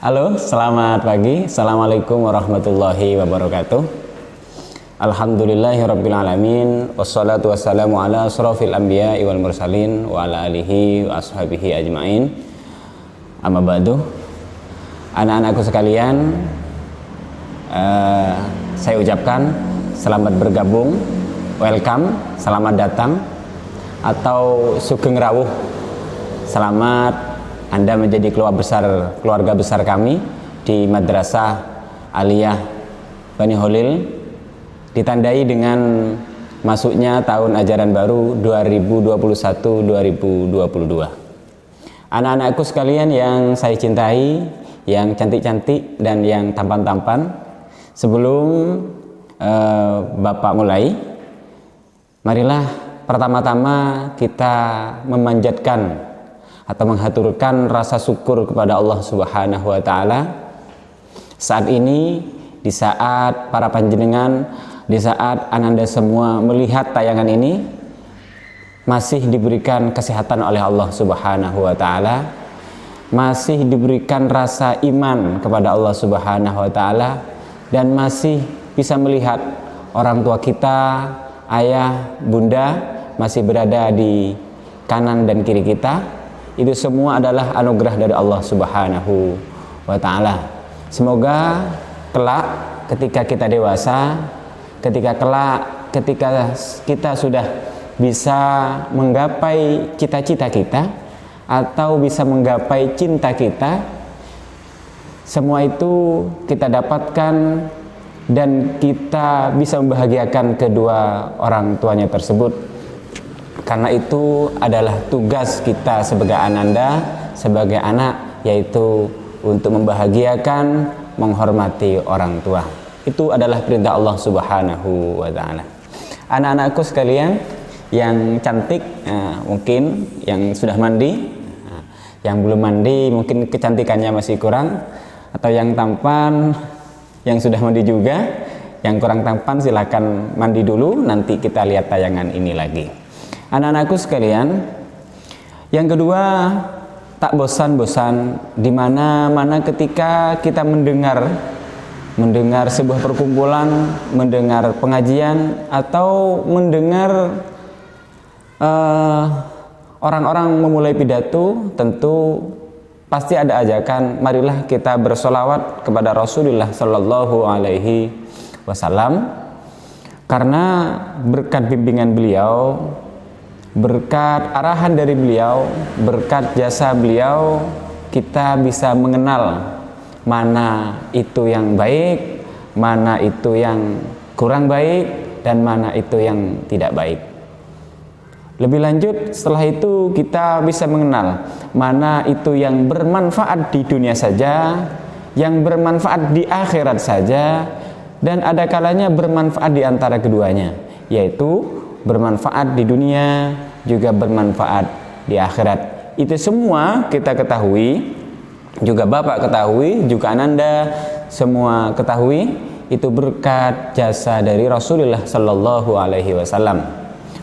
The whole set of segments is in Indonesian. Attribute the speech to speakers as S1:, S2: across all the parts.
S1: Halo, selamat pagi. Assalamualaikum warahmatullahi wabarakatuh. Alhamdulillahirrabbilalamin. Wassalatu wassalamu ala asrafil anbiya wal mursalin wa ala alihi wa ashabihi ajma'in. Amma ba'du. Anak-anakku sekalian, saya ucapkan selamat bergabung, welcome, selamat datang, atau sugeng rawuh. Selamat Anda menjadi keluarga besar kami di Madrasah Aliyah Bani Holil, ditandai dengan masuknya tahun ajaran baru 2021-2022. Anak-anakku sekalian yang saya cintai, yang cantik-cantik dan yang tampan-tampan, sebelum Bapak mulai, marilah pertama-tama kita memanjatkan atau menghaturkan rasa syukur kepada Allah Subhanahu wa Ta'ala. Saat ini, di saat para panjenengan, di saat ananda semua melihat tayangan ini, masih diberikan kesehatan oleh Allah Subhanahu wa Ta'ala, masih diberikan rasa iman kepada Allah Subhanahu wa Ta'ala, dan masih bisa melihat orang tua kita, ayah, bunda masih berada di kanan dan kiri kita. Itu semua adalah anugerah dari Allah Subhanahu wa Ta'ala. Semoga kelak ketika kita dewasa, ketika kita sudah bisa menggapai cita-cita kita atau bisa menggapai cinta kita, semua itu kita dapatkan dan kita bisa membahagiakan kedua orang tuanya tersebut. Karena itu adalah tugas kita sebagai ananda, sebagai anak, yaitu untuk membahagiakan, menghormati orang tua. Itu adalah perintah Allah Subhanahu wa Ta'ala. Anak-anakku sekalian yang cantik, mungkin yang sudah mandi, yang belum mandi mungkin kecantikannya masih kurang, atau yang tampan, yang sudah mandi juga, yang kurang tampan silakan mandi dulu, nanti kita lihat tayangan ini lagi. Anak-anakku sekalian, yang kedua, tak bosan-bosan di mana-mana ketika kita mendengar sebuah perkumpulan, mendengar pengajian, atau mendengar orang-orang memulai pidato, tentu pasti ada ajakan, marilah kita bersolawat kepada Rasulullah Sallallahu Alaihi Wasallam, karena berkat bimbingan beliau, berkat arahan dari beliau, berkat jasa beliau, kita bisa mengenal mana itu yang baik, mana itu yang kurang baik, dan mana itu yang tidak baik. Lebih lanjut, setelah itu kita bisa mengenal mana itu yang bermanfaat di dunia saja, yang bermanfaat di akhirat saja, dan ada kalanya bermanfaat di antara keduanya, yaitu bermanfaat di dunia, juga bermanfaat di akhirat. Itu semua kita ketahui, juga Bapak ketahui, juga Ananda semua ketahui, itu berkat jasa dari Rasulullah Sallallahu Alaihi Wasallam.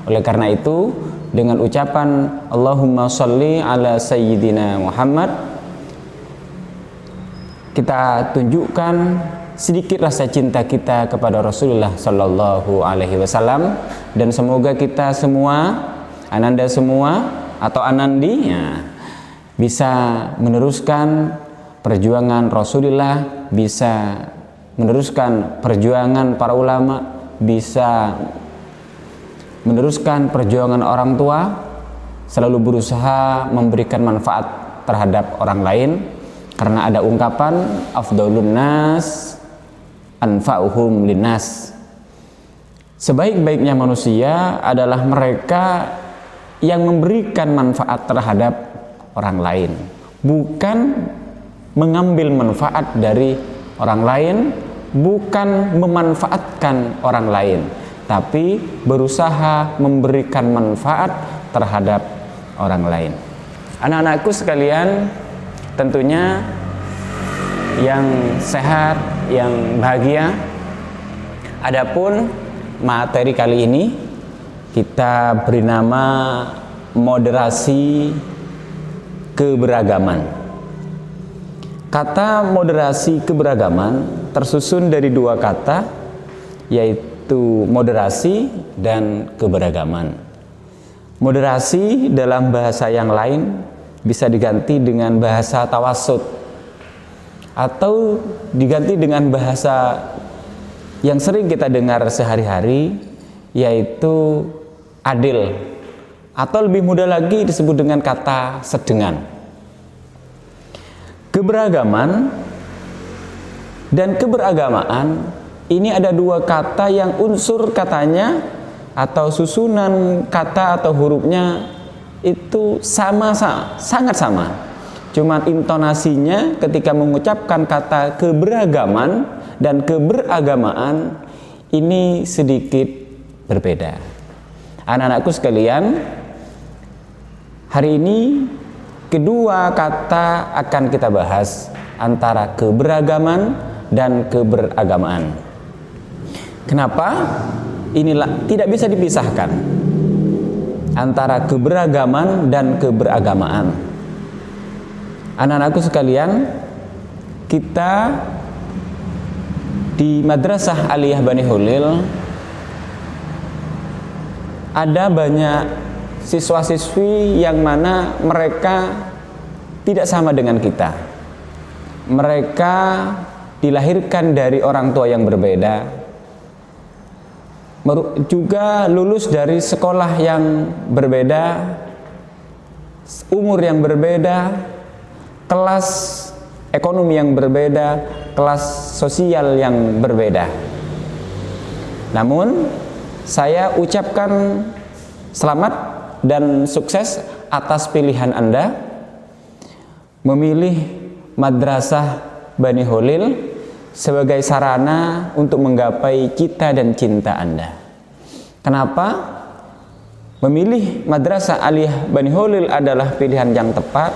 S1: Oleh karena itu, dengan ucapan Allahumma sholli ala Sayyidina Muhammad, kita tunjukkan sedikit rasa cinta kita kepada Rasulullah Sallallahu Alaihi Wasallam, dan semoga kita semua, ananda semua atau anandi, bisa meneruskan perjuangan Rasulullah, bisa meneruskan perjuangan para ulama, bisa meneruskan perjuangan orang tua, selalu berusaha memberikan manfaat terhadap orang lain, karena ada ungkapan afdhalun nas anfa'uhum linnas. Sebaik-baiknya manusia adalah mereka yang memberikan manfaat terhadap orang lain, bukan mengambil manfaat dari orang lain, bukan memanfaatkan orang lain, tapi berusaha memberikan manfaat terhadap orang lain. Anak-anakku sekalian, tentunya yang sehat, yang bahagia. Adapun materi kali ini kita beri nama moderasi keberagaman. Kata moderasi keberagaman tersusun dari dua kata, yaitu moderasi dan keberagaman. Moderasi dalam bahasa yang lain bisa diganti dengan bahasa tawasud, atau diganti dengan bahasa yang sering kita dengar sehari-hari, yaitu adil, atau lebih mudah lagi disebut dengan kata sedengan. Keberagaman dan keberagamaan ini ada dua kata yang unsur katanya atau susunan kata atau hurufnya itu sangat sama. Cuman intonasinya ketika mengucapkan kata keberagaman dan keberagamaan ini sedikit berbeda. Anak-anakku sekalian, hari ini kedua kata akan kita bahas, antara keberagaman dan keberagamaan. Kenapa? Inilah tidak bisa dipisahkan antara keberagaman dan keberagamaan. Anak-anakku sekalian, kita di Madrasah Aliyah Bani Holil ada banyak siswa-siswi yang mana mereka tidak sama dengan kita. Mereka dilahirkan dari orang tua yang berbeda, juga lulus dari sekolah yang berbeda, umur yang berbeda, kelas ekonomi yang berbeda, kelas sosial yang berbeda. Namun saya ucapkan selamat dan sukses atas pilihan Anda memilih Madrasah Bani Holil sebagai sarana untuk menggapai cita dan cinta Anda. Kenapa? Memilih Madrasah Aliyah Bani Holil adalah pilihan yang tepat,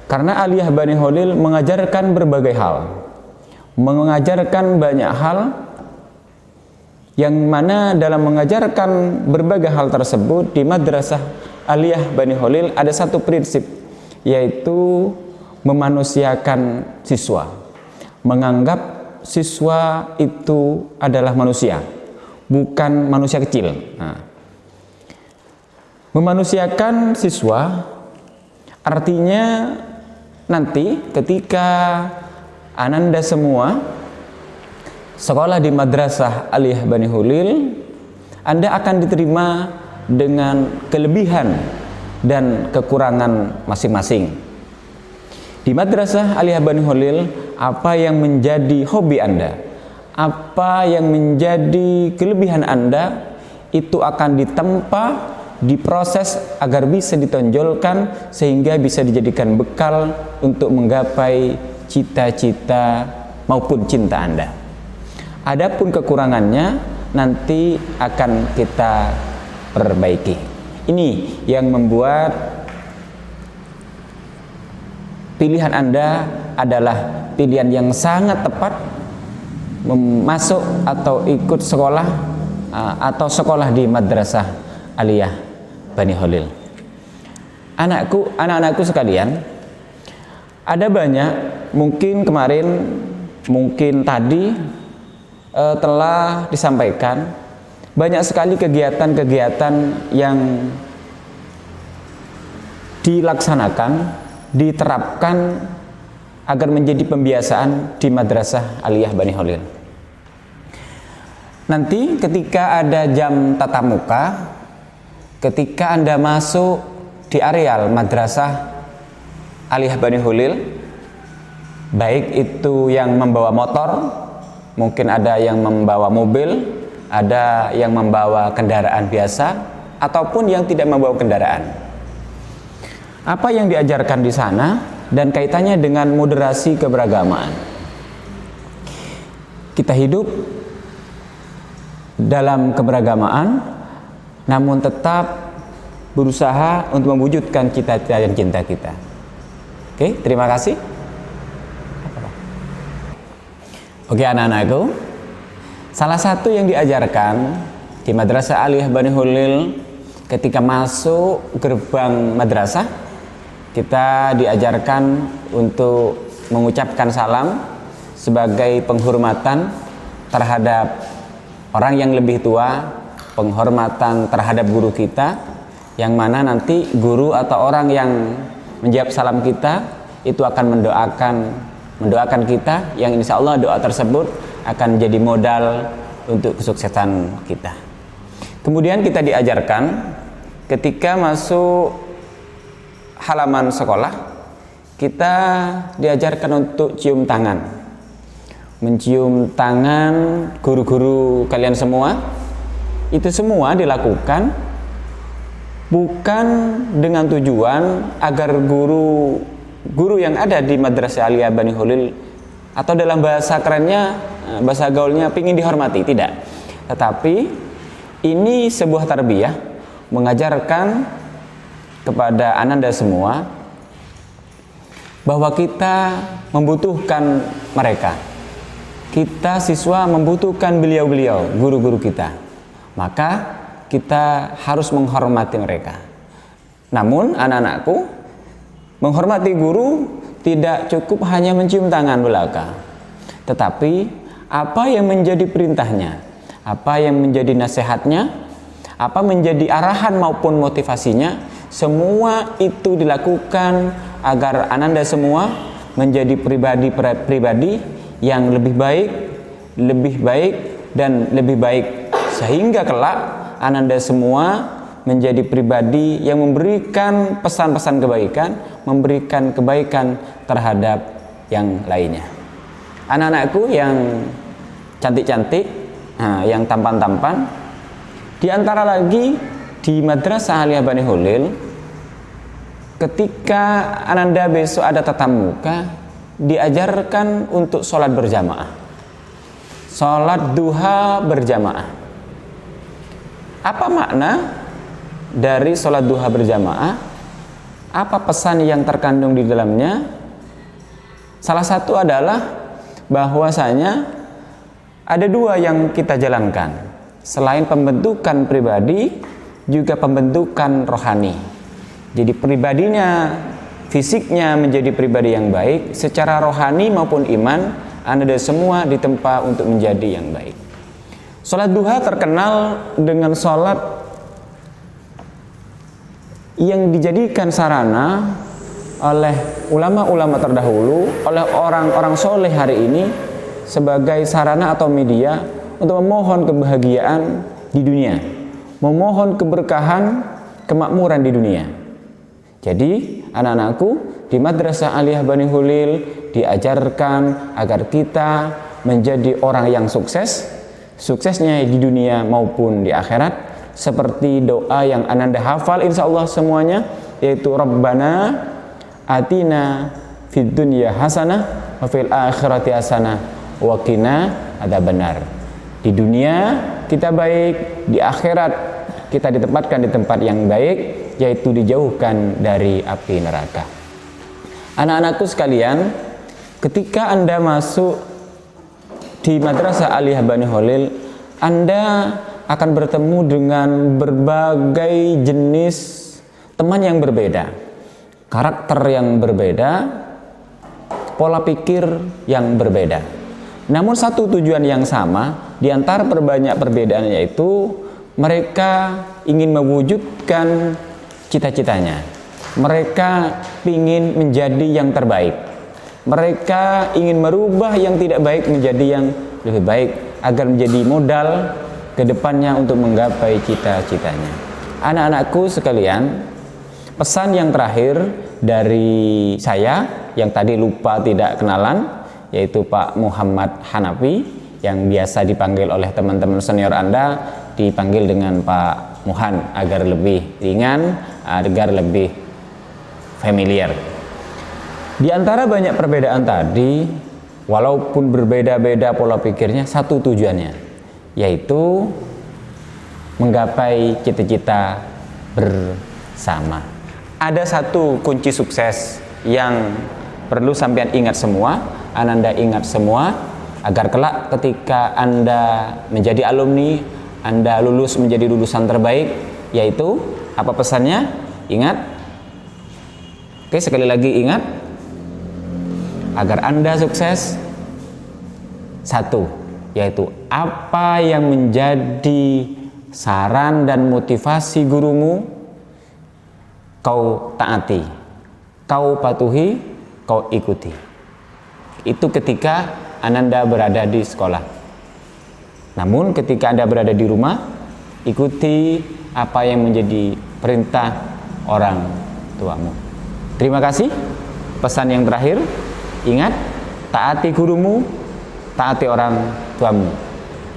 S1: karena Aliyah Bani Holil mengajarkan berbagai hal, mengajarkan banyak hal, yang mana dalam mengajarkan berbagai hal tersebut di Madrasah Aliyah Bani Holil ada satu prinsip, yaitu memanusiakan siswa, menganggap siswa itu adalah manusia, bukan manusia kecil. Memanusiakan siswa artinya nanti ketika Ananda semua sekolah di Madrasah Aliyah Bani Holil, Anda akan diterima dengan kelebihan dan kekurangan masing-masing. Di Madrasah Aliyah Bani Holil, apa yang menjadi hobi Anda, apa yang menjadi kelebihan Anda, itu akan ditempa, diproses agar bisa ditonjolkan sehingga bisa dijadikan bekal untuk menggapai cita-cita maupun cinta Anda. Adapun kekurangannya nanti akan kita perbaiki. Ini yang membuat pilihan Anda adalah pilihan yang sangat tepat masuk atau ikut sekolah atau sekolah di Madrasah Aliyah Bani Holil. Anak-anakku sekalian, ada banyak, mungkin kemarin, mungkin tadi telah disampaikan banyak sekali kegiatan-kegiatan yang dilaksanakan, diterapkan agar menjadi pembiasaan di Madrasah Aliyah Bani Holil. Nanti ketika ada jam tatap muka, ketika Anda masuk di areal Madrasah Aliyah Bani Holil, baik itu yang membawa motor, mungkin ada yang membawa mobil, ada yang membawa kendaraan biasa, ataupun yang tidak membawa kendaraan. Apa yang diajarkan di sana dan kaitannya dengan moderasi keberagamaan. Kita hidup dalam keberagamaan, namun tetap berusaha untuk mewujudkan cita-cita dan cinta kita. Oke, terima kasih. Oke anak-anakku, salah satu yang diajarkan di Madrasah Aliyah Bani Holil ketika masuk gerbang madrasah kita diajarkan untuk mengucapkan salam sebagai penghormatan terhadap orang yang lebih tua, penghormatan terhadap guru kita, yang mana nanti guru atau orang yang menjawab salam kita itu akan mendoakan kita, yang insya Allah doa tersebut akan jadi modal untuk kesuksesan kita. Kemudian kita diajarkan ketika masuk halaman sekolah, kita diajarkan untuk cium tangan. Mencium tangan guru-guru kalian semua, itu semua dilakukan bukan dengan tujuan agar guru yang ada di Madrasah Aliyah Bani Holil, atau dalam bahasa kerennya, bahasa gaulnya, pingin dihormati, tidak. Tetapi ini sebuah tarbiyah mengajarkan kepada ananda semua bahwa kita membutuhkan mereka. Kita siswa membutuhkan beliau-beliau, guru-guru kita. Maka kita harus menghormati mereka. Namun anak-anakku, menghormati guru tidak cukup hanya mencium tangan belaka. Tetapi apa yang menjadi perintahnya, apa yang menjadi nasihatnya, apa menjadi arahan maupun motivasinya, semua itu dilakukan agar ananda semua menjadi pribadi yang lebih baik dan lebih baik, sehingga kelak ananda semua menjadi pribadi yang memberikan pesan-pesan kebaikan, memberikan kebaikan terhadap yang lainnya. Anak-anakku yang cantik-cantik, yang tampan-tampan, di antara lagi di Madrasah Aliyah Bani Holil, ketika ananda besok ada tatap muka, diajarkan untuk sholat berjamaah, sholat duha berjamaah. Apa makna dari sholat duha berjamaah? Apa pesan yang terkandung di dalamnya? Salah satu adalah bahwasanya ada dua yang kita jalankan. Selain pembentukan pribadi, juga pembentukan rohani. Jadi pribadinya, fisiknya menjadi pribadi yang baik, secara rohani maupun iman, anda semua ditempa untuk menjadi yang baik. Sholat duha terkenal dengan sholat yang dijadikan sarana oleh ulama-ulama terdahulu, oleh orang-orang soleh hari ini, sebagai sarana atau media untuk memohon kebahagiaan di dunia, memohon keberkahan, kemakmuran di dunia. Jadi anak-anakku, di Madrasah Aliyah Bani Holil diajarkan agar kita menjadi orang yang sukses, suksesnya di dunia maupun di akhirat, seperti doa yang ananda hafal insya Allah semuanya, yaitu Rabbana atina fid dunya hasanah wa fil akhirati hasanah wa qina adzabannar. Di dunia kita baik, di akhirat kita ditempatkan di tempat yang baik, yaitu dijauhkan dari api neraka. Anak-anakku sekalian, ketika anda masuk di Madrasah Aliyah Bani Holil, anda akan bertemu dengan berbagai jenis teman yang berbeda, karakter yang berbeda, pola pikir yang berbeda. Namun satu tujuan yang sama, di antara perbanyak perbedaannya, yaitu mereka ingin mewujudkan cita-citanya. Mereka ingin menjadi yang terbaik. Mereka ingin merubah yang tidak baik menjadi yang lebih baik, agar menjadi modal ke depannya untuk menggapai cita-citanya. Anak-anakku sekalian, pesan yang terakhir dari saya yang tadi lupa tidak kenalan, yaitu Pak Muhammad Hanafi, yang biasa dipanggil oleh teman-teman senior Anda dipanggil dengan Pak Muhan agar lebih ringan, agar lebih familiar. Di antara banyak perbedaan tadi, walaupun berbeda-beda pola pikirnya, satu tujuannya, yaitu menggapai cita-cita bersama. Ada satu kunci sukses yang perlu sampean ingat semua, Ananda ingat semua, agar kelak ketika Anda menjadi alumni, Anda lulus menjadi lulusan terbaik, yaitu apa pesannya? Ingat, Oke, sekali lagi ingat, agar Anda sukses, satu, yaitu apa yang menjadi saran dan motivasi gurumu, kau taati, kau patuhi, kau ikuti. Itu ketika Ananda berada di sekolah. Namun ketika Anda berada di rumah, ikuti apa yang menjadi perintah orang tuamu. Terima kasih. Pesan yang terakhir, ingat, taati gurumu, taati orang tuamu.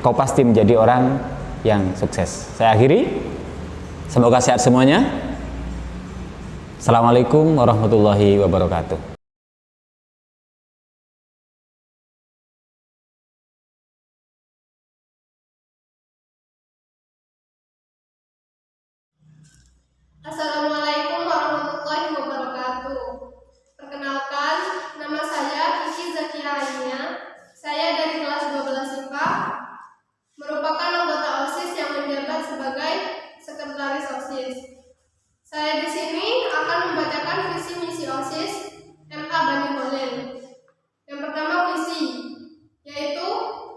S1: Kau pasti menjadi orang yang sukses. Saya akhiri. Semoga sehat semuanya. Assalamualaikum warahmatullahi wabarakatuh.
S2: Assalamualaikum warahmatullahi wabarakatuh. Perkenalkan, nama saya Kiki Zakia Ainia. Saya dari kelas 12 IPA, merupakan anggota OSIS yang menjabat sebagai sekretaris OSIS. Saya di sini akan membacakan visi misi OSIS MA Bani Holil. Yang pertama, visi, yaitu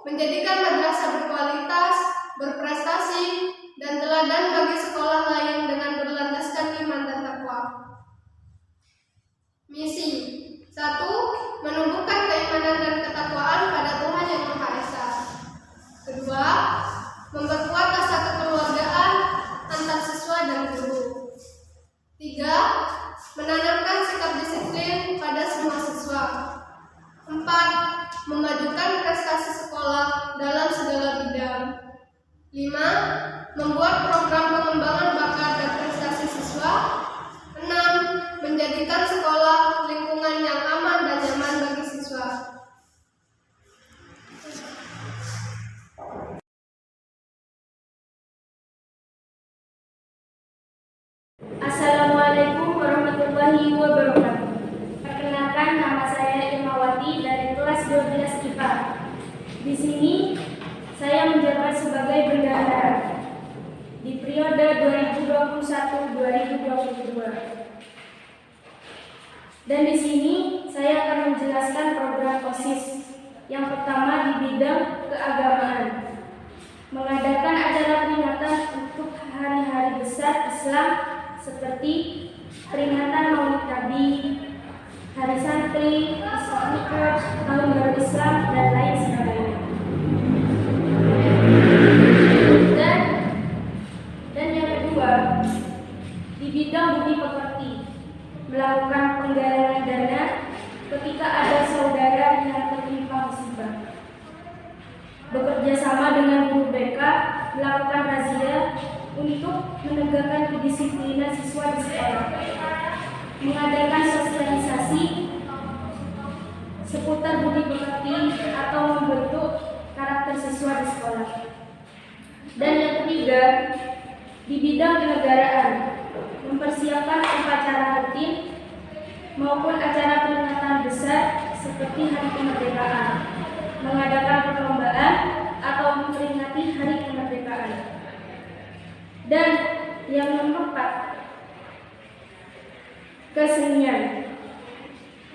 S2: menjadikan madrasah berkualitas, berprestasi, dan teladan bagi sekolah lain dengan berlandaskan iman dan takwa. Misi 1. Menumbuhkan keimanan dan ketakwaan pada Tuhan Yang Maha Esa. 2. Memperkuat rasa kekeluargaan antar siswa dan guru. 3. Menanamkan sikap disiplin pada semua siswa. 4. Memajukan prestasi sekolah dalam segala bidang. 5. Membuat program pengembangan bakat dan prestasi siswa. 6. Menjadikan sekolah lingkungan yang aman dan nyaman bagi siswa.
S3: Assalamualaikum warahmatullahi wabarakatuh. Perkenalkan, nama saya Irmawati dari kelas 12 IPA. Di sini saya menjabat sebagai bendahara di periode 2021-2022. Dan di sini saya akan menjelaskan program OSIS. Yang pertama di bidang keagamaan, mengadakan acara peringatan untuk hari-hari besar Islam seperti peringatan Maulid Nabi, Hari Santri, Islamic Tahun Baru Islam, dan lain sebagainya. Dan yang kedua, di bidang budi pekerti, melakukan penggalangan dana ketika ada saudara yang tertimpa musibah. Bekerja sama dengan guru BK, melakukan razia untuk menegakkan kedisiplinan siswa di sekolah. Mengadakan sosialisasi seputar budi pekerti atau membentuk karakter siswa di sekolah. Dan yang ketiga, di bidang kenegaraan, mempersiapkan upacara rutin maupun acara peringatan besar seperti Hari Kemerdekaan, mengadakan perlombaan atau memperingati Hari Kemerdekaan. Dan yang nomor 4, kesenian.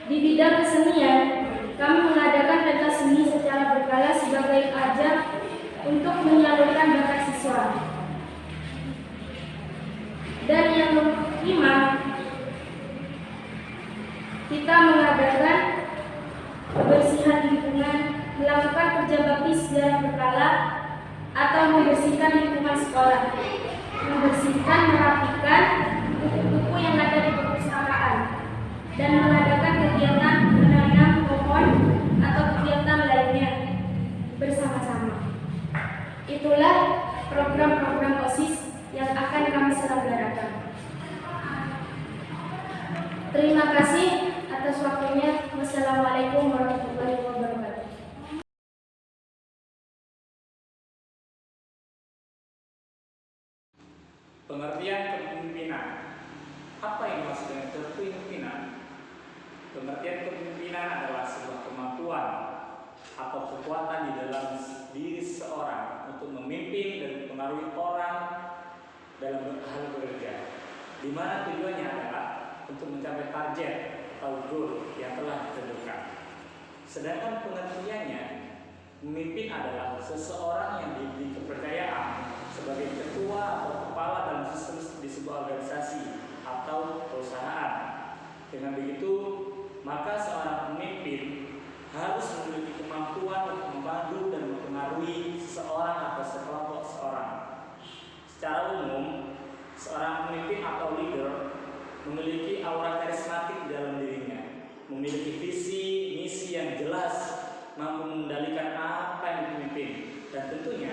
S3: Di bidang kesenian, kami mengadakan pentas seni secara berkala sebagai ajang untuk menyalurkan bakat siswa. Dan yang nomor 5, kita mengadakan kebersihan lingkungan, melakukan kerja bakti secara berkala atau membersihkan lingkungan sekolah, membersihkan, merapikan buku-buku yang ada di perpustakaan, dan mengadakan kegiatan menanam pohon atau kegiatan lainnya bersama-sama. Itulah program-program OSIS yang akan kami selenggarakan. Terima kasih atas waktunya. Wassalamualaikum warahmatullahi wabarakatuh.
S4: Pengertian kepemimpinan. Apa yang dimaksud dengan kepemimpinan? Pengertian kepemimpinan adalah sebuah kemampuan atau kekuatan di dalam diri seseorang untuk memimpin dan mempengaruhi orang dalam hal bekerja, di mana tujuannya adalah untuk mencapai target atau goal yang telah ditentukan. Sedangkan pengertiannya, pemimpin adalah seseorang yang diberi kepercayaan sebagai ketua atau kepala dalam sistem di sebuah organisasi atau perusahaan. Dengan begitu, maka seorang pemimpin harus memiliki kemampuan untuk membantu dan mempengaruhi seseorang atau sekelompok seorang. Secara umum, seorang pemimpin atau leader memiliki aura karismatik di dalam dirinya, memiliki visi, misi yang jelas, mampu mengendalikan apa yang dipimpin, dan tentunya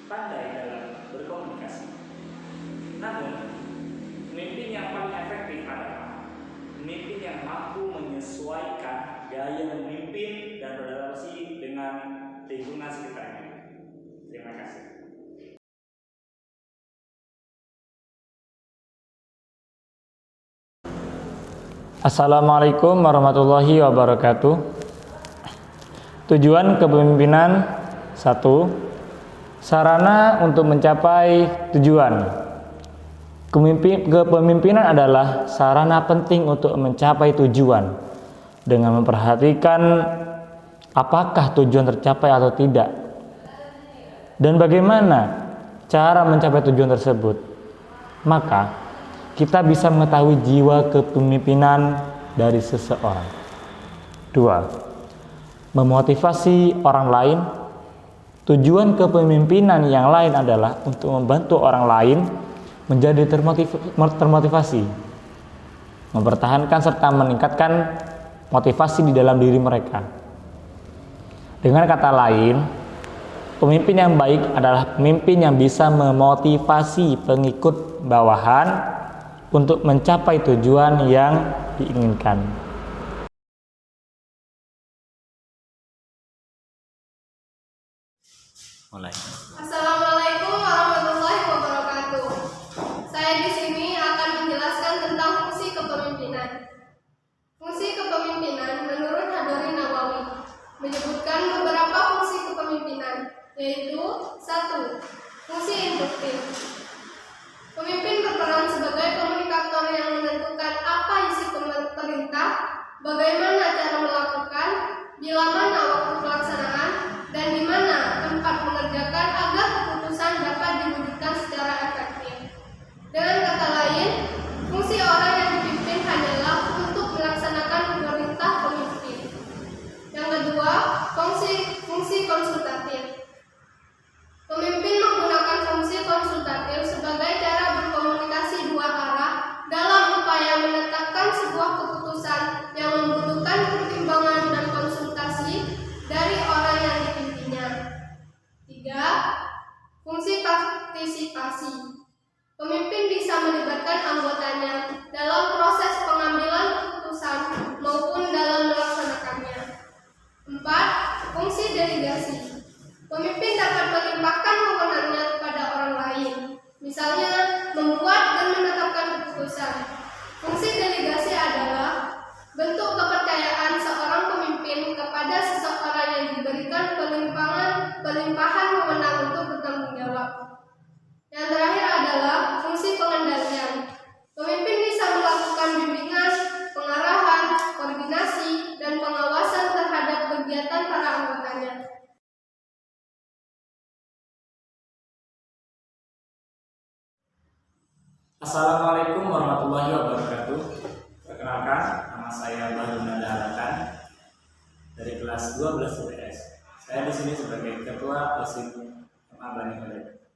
S4: pandai dalam berkomunikasi. Namun, pemimpin yang paling efektif adalah pemimpin yang mampu menyesuaikan gaya memimpin dan beradaptasi dengan lingkungan sekitarnya. Terima kasih.
S5: Assalamualaikum warahmatullahi wabarakatuh. Tujuan kepemimpinan 1. Sarana untuk mencapai tujuan. Kepemimpinan adalah sarana penting untuk mencapai tujuan dengan memperhatikan apakah tujuan tercapai atau tidak dan bagaimana cara mencapai tujuan tersebut. Maka kita bisa mengetahui jiwa kepemimpinan dari seseorang. 2. Memotivasi orang lain. Tujuan kepemimpinan yang lain adalah untuk membantu orang lain menjadi termotivasi, mempertahankan serta meningkatkan motivasi di dalam diri mereka. Dengan kata lain, pemimpin yang baik adalah pemimpin yang bisa memotivasi pengikut bawahan untuk mencapai tujuan yang diinginkan. Mulai.
S2: Assalamualaikum warahmatullahi wabarakatuh. Saya di sini akan menjelaskan tentang fungsi kepemimpinan. Fungsi kepemimpinan menurut Hadori Nawawi menyebutkan beberapa fungsi kepemimpinan, yaitu 1. Fungsi induktif. Pemimpin berperan sebagai komunikator yang menentukan apa isi perintah, bagaimana cara melakukan, bila mana waktu pelaksanaan, dan di mana tempat mengerjakan agar keputusan dapat diwujudkan secara efektif. Dengan kata lain, fungsi orang yang dipimpin hanyalah untuk melaksanakan perintah pemimpin. Yang kedua, fungsi konsultatif. Pemimpin menggunakan fungsi konsultatif sebagai cara berkomunikasi dua arah dalam upaya menetapkan sebuah keputusan yang membutuhkan pertimbangan dan konsultasi dari orang yang dipimpinnya. 3. Fungsi partisipasi. Pemimpin bisa melibatkan anggotanya dalam proses pengambilan keputusan maupun dalam melaksanakannya. 4. Fungsi delegasi. Pemimpin dapat melimpahkan wewenangnya kepada orang lain, misalnya membuat dan menetapkan keputusan. Fungsi delegasi adalah bentuk kepercayaan seorang pemimpin kepada seseorang yang diberikan pelimpahan wewenang untuk bertanggung jawab. Yang terakhir adalah fungsi pengendalian. Pemimpin bisa melakukan bimbingan, pengarahan, koordinasi, dan pengawasan terhadap kegiatan para anggotanya.
S4: Assalamualaikum warahmatullahi wabarakatuh. Perkenalkan, nama saya Bahrul Nada Haratan dari kelas 12 IPS. Saya di sini sebagai ketua OSIS Bani Khalid.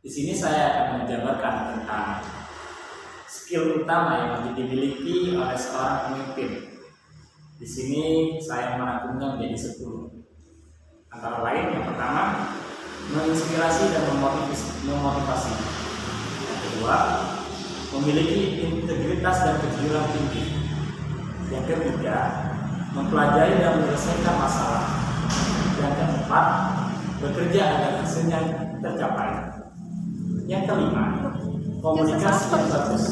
S4: Di sini saya akan menjabarkan tentang skill utama yang harus dimiliki oleh seorang pemimpin. Di sini saya merangkumnya menjadi 10. Antara lain, yang pertama, menginspirasi dan memotivasi. Yang kedua, memiliki integritas dan kejujuran tinggi. Yang ketiga, mempelajari dan menyelesaikan masalah. Yang keempat, bekerja agar hasilnya tercapai. Yang kelima, komunikasi yang bagus.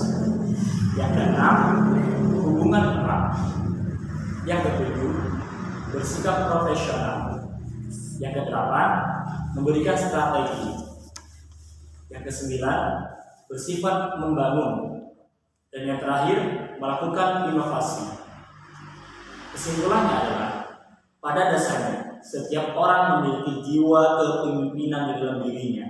S4: Yang keenam, hubungan erat. Yang ketujuh, bersikap profesional. Yang kedelapan, memberikan strategi. Yang kesembilan, bersifat membangun. Dan yang terakhir, melakukan inovasi. Kesimpulannya adalah, pada dasarnya, setiap orang memiliki jiwa kepemimpinan di dalam dirinya.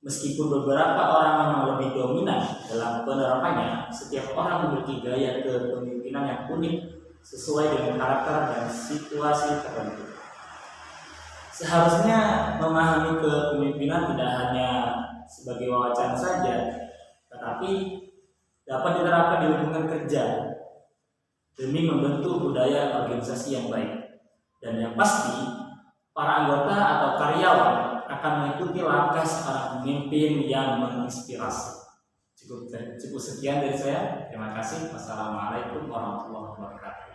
S4: Meskipun beberapa orang memang lebih dominan dalam penerapannya, setiap orang memiliki gaya kepemimpinan yang unik sesuai dengan karakter dan situasi tertentu. Seharusnya memahami kepemimpinan tidak hanya sebagai wacana saja, tetapi dapat diterapkan di lingkungan kerja demi membentuk budaya organisasi yang baik. Dan yang pasti, para anggota atau karyawan akan mengikuti langkah seorang pemimpin yang menginspirasi. Cukup sekian dari saya. Terima kasih. Wassalamualaikum warahmatullahi wabarakatuh.